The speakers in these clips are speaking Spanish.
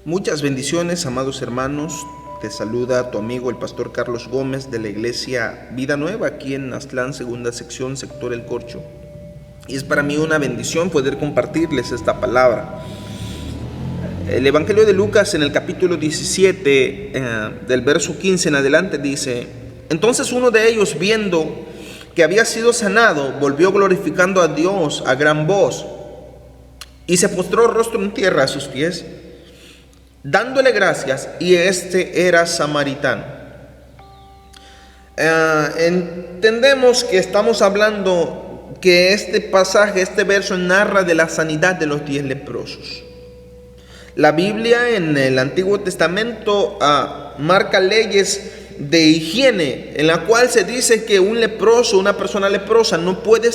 Muchas bendiciones, amados hermanos. Te saluda tu amigo el pastor Carlos Gómez de la iglesia Vida Nueva aquí en Aztlán, segunda sección, sector El Corcho. Y es para mí una bendición poder compartirles esta palabra. El Evangelio de Lucas en el capítulo 17, del verso 15 en adelante dice: entonces uno de ellos, viendo que había sido sanado, volvió glorificando a Dios a gran voz y se postró rostro en tierra a sus pies, dándole gracias, y este era samaritano. Entendemos que estamos hablando que este pasaje, este verso narra de la sanidad de los 10 leprosos. La Biblia en el Antiguo Testamento marca leyes de higiene, en la cual se dice que un leproso, una persona leprosa, no podía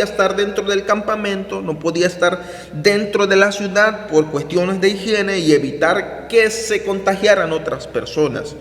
estar dentro del campamento, no podía estar dentro de la ciudad por cuestiones de higiene y evitar que se contagiaran otras personas.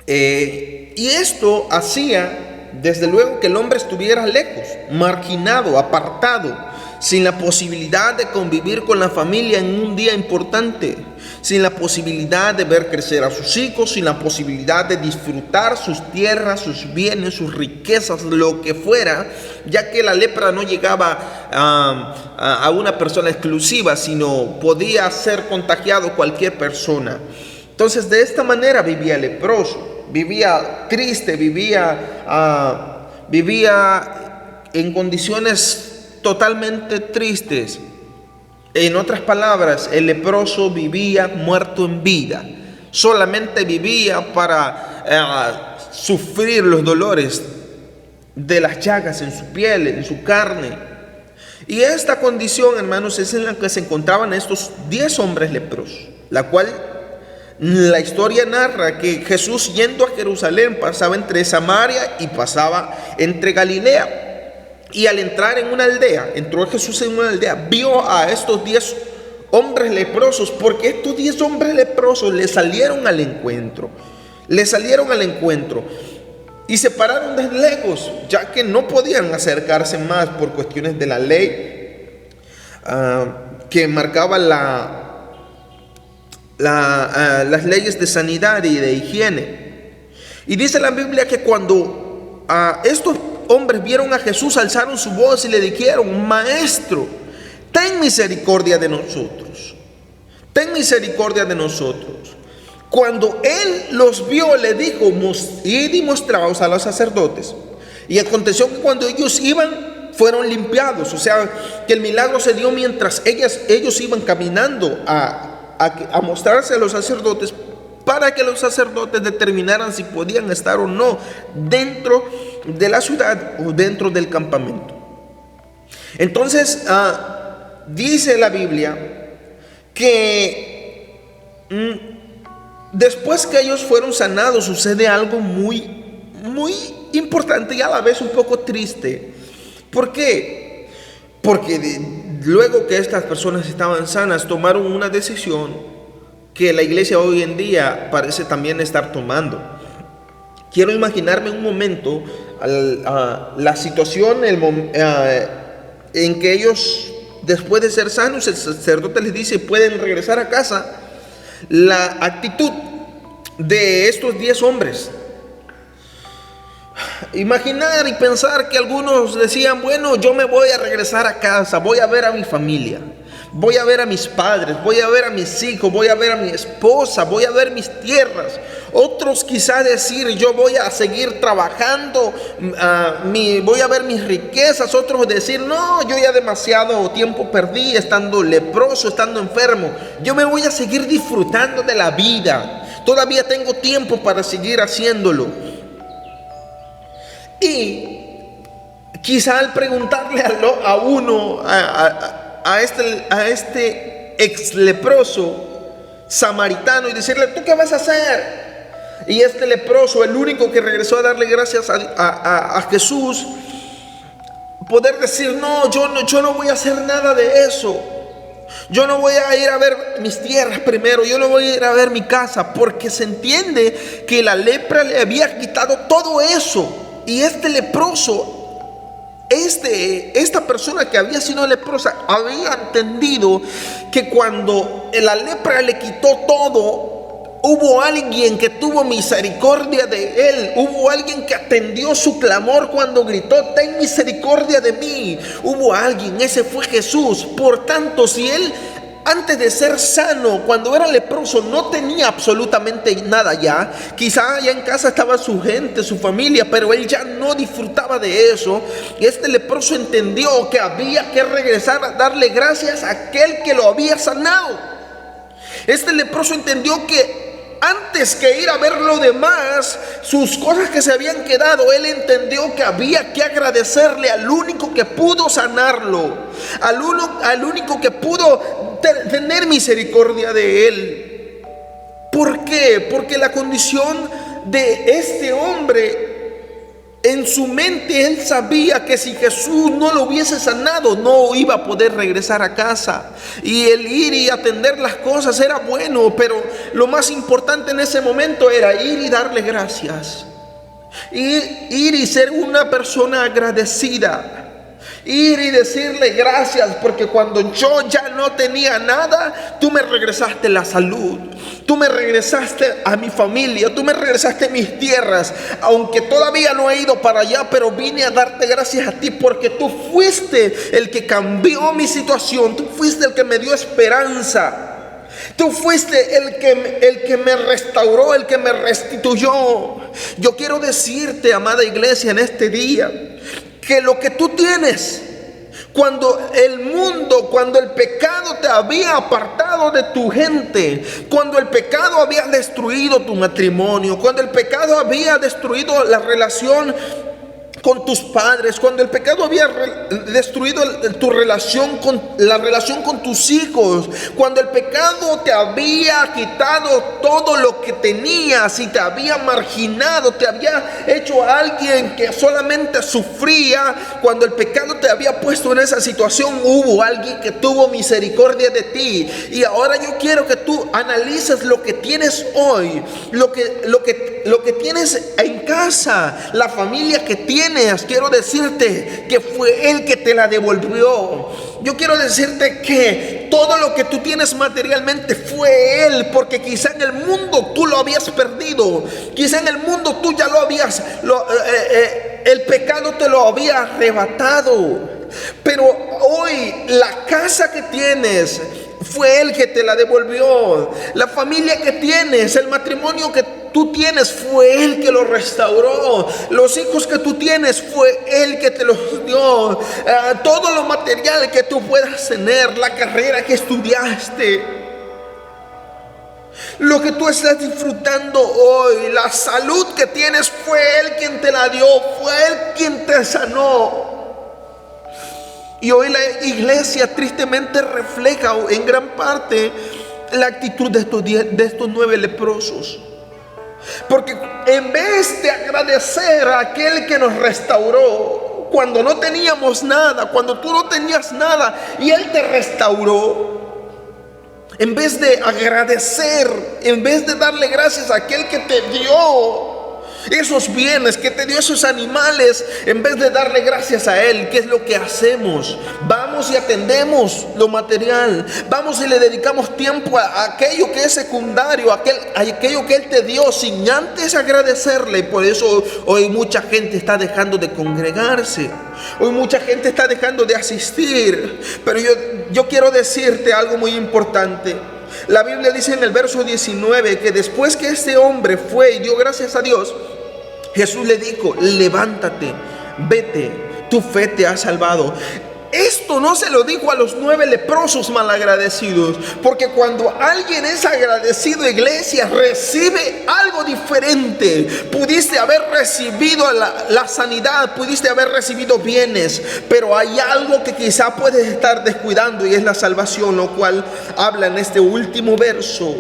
Y esto hacía, desde luego, que el hombre estuviera lejos, marginado, apartado, sin la posibilidad de convivir con la familia en un día importante, sin la posibilidad de ver crecer a sus hijos, sin la posibilidad de disfrutar sus tierras, sus bienes, sus riquezas, lo que fuera, ya que la lepra no llegaba a una persona exclusiva, sino podía ser contagiado cualquier persona. Entonces, de esta manera vivía el leproso, vivía triste, vivía en condiciones totalmente tristes. En otras palabras, el leproso vivía muerto en vida. Solamente vivía para sufrir los dolores de las llagas en su piel, en su carne. Y esta condición, hermanos, es en la que se encontraban estos 10 hombres leprosos, la cual la historia narra que Jesús, yendo a Jerusalén, pasaba entre Samaria y pasaba entre Galilea. Y al entrar en una aldea, entró Jesús en una aldea, vio a estos 10 hombres leprosos, porque estos 10 hombres leprosos le salieron al encuentro. Y se pararon desde lejos, ya que no podían acercarse más por cuestiones de la ley que marcaba las leyes de sanidad y de higiene. Y dice la Biblia que cuando estos hombres vieron a Jesús, alzaron su voz y le dijeron: Maestro, ten misericordia de nosotros. Ten misericordia de nosotros. Cuando él los vio, le dijo: id y mostraos a los sacerdotes. Y aconteció que cuando ellos iban, fueron limpiados. O sea, que el milagro se dio mientras ellos iban caminando a mostrarse a los sacerdotes, para que los sacerdotes determinaran si podían estar o no dentro de la ciudad o dentro del campamento. Entonces, dice la Biblia que después que ellos fueron sanados, sucede algo muy, muy importante y a la vez un poco triste. ¿Por qué? Porque luego que estas personas estaban sanas, tomaron una decisión que la iglesia hoy en día parece también estar tomando. Quiero imaginarme un momento la situación en que ellos, después de ser sanos, el sacerdote les dice: pueden regresar a casa. La actitud de estos 10 hombres, imaginar y pensar que algunos decían: bueno, yo me voy a regresar a casa, voy a ver a mi familia, voy a ver a mis padres, voy a ver a mis hijos, voy a ver a mi esposa, voy a ver mis tierras. Otros quizás decir: yo voy a seguir trabajando, voy a ver mis riquezas. Otros decir: no, yo ya demasiado tiempo perdí estando leproso, estando enfermo. Yo me voy a seguir disfrutando de la vida. Todavía tengo tiempo para seguir haciéndolo. Y quizá al preguntarle a este ex leproso samaritano y decirle: ¿tú qué vas a hacer? Y este leproso, el único que regresó a darle gracias a Jesús, poder decir: no, yo no voy a hacer nada de eso. Yo no voy a ir a ver mis tierras primero, yo no voy a ir a ver mi casa, porque se entiende que la lepra le había quitado todo eso. Y este leproso esta persona que había sido leprosa había entendido que cuando la lepra le quitó todo, hubo alguien que tuvo misericordia de él. Hubo alguien que atendió su clamor cuando gritó: ten misericordia de mí. Hubo alguien, ese fue Jesús. Por tanto, si él antes de ser sano, cuando era leproso, no tenía absolutamente nada ya, quizá allá en casa estaba su gente, su familia, pero él ya no disfrutaba de eso. Y este leproso entendió que había que regresar a darle gracias a aquel que lo había sanado. Este leproso entendió que antes que ir a ver lo demás, sus cosas que se habían quedado, él entendió que había que agradecerle al único que pudo sanarlo, al único que pudo tener misericordia de él. ¿Por qué? Porque la condición de este hombre, en su mente él sabía que si Jesús no lo hubiese sanado, no iba a poder regresar a casa. Y el ir y atender las cosas era bueno, pero lo más importante en ese momento era ir y darle gracias. Ir y ser una persona agradecida. Ir y decirle gracias, porque cuando yo ya no tenía nada, tú me regresaste la salud, tú me regresaste a mi familia, tú me regresaste mis tierras. Aunque todavía no he ido para allá, pero vine a darte gracias a ti, porque tú fuiste el que cambió mi situación, tú fuiste el que me dio esperanza, tú fuiste el que me restauró, el que me restituyó. Yo quiero decirte, amada iglesia, en este día, que lo que tú tienes, cuando el pecado te había apartado de tu gente, cuando el pecado había destruido tu matrimonio, cuando el pecado había destruido la relación con tus padres, cuando el pecado había destruido la relación con tus hijos, cuando el pecado te había quitado todo lo que tenías y te había marginado, te había hecho a alguien que solamente sufría, cuando el pecado te había puesto en esa situación, hubo alguien que tuvo misericordia de ti. Y ahora yo quiero que tú analices lo que tienes hoy, lo que tienes en casa, la familia que tienes. Quiero decirte que fue Él que te la devolvió. Yo quiero decirte que todo lo que tú tienes materialmente fue Él, porque quizá en el mundo tú lo habías perdido, quizá en el mundo tú ya lo habías, el pecado te lo había arrebatado, pero hoy la casa que tienes fue Él que te la devolvió. La familia que tienes, el matrimonio que tú tienes, fue Él que lo restauró. Los hijos que tú tienes, fue Él que te los dio. Todo lo material que tú puedas tener, la carrera que estudiaste, lo que tú estás disfrutando hoy, la salud que tienes, fue Él quien te la dio, fue Él quien te sanó. Y hoy la iglesia tristemente refleja en gran parte la actitud de estos 9 leprosos. Porque en vez de agradecer a aquel que nos restauró, cuando no teníamos nada, cuando tú no tenías nada y Él te restauró, en vez de agradecer, en vez de darle gracias a aquel que te dio esos bienes, que te dio esos animales, en vez de darle gracias a Él, ¿qué es lo que hacemos? Vamos y atendemos lo material, vamos y le dedicamos tiempo a aquello que es secundario, a aquello que Él te dio, sin antes agradecerle. Y por eso hoy mucha gente está dejando de congregarse, hoy mucha gente está dejando de asistir. Pero yo quiero decirte algo muy importante. La Biblia dice en el verso 19 que después que este hombre fue y dio gracias a Dios, Jesús le dijo: levántate, vete, tu fe te ha salvado. Esto no se lo dijo a los 9 leprosos malagradecidos, porque cuando alguien es agradecido, iglesia, recibe algo diferente. Pudiste haber recibido la sanidad, pudiste haber recibido bienes, pero hay algo que quizá puedes estar descuidando, y es la salvación, lo cual habla en este último verso.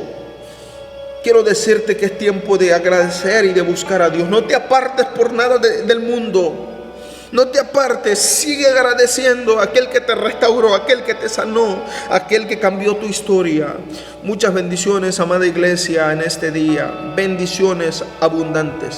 Quiero decirte que es tiempo de agradecer y de buscar a Dios. No te apartes por nada del mundo. No te apartes, sigue agradeciendo a aquel que te restauró, a aquel que te sanó, a aquel que cambió tu historia. Muchas bendiciones, amada iglesia, en este día. Bendiciones abundantes.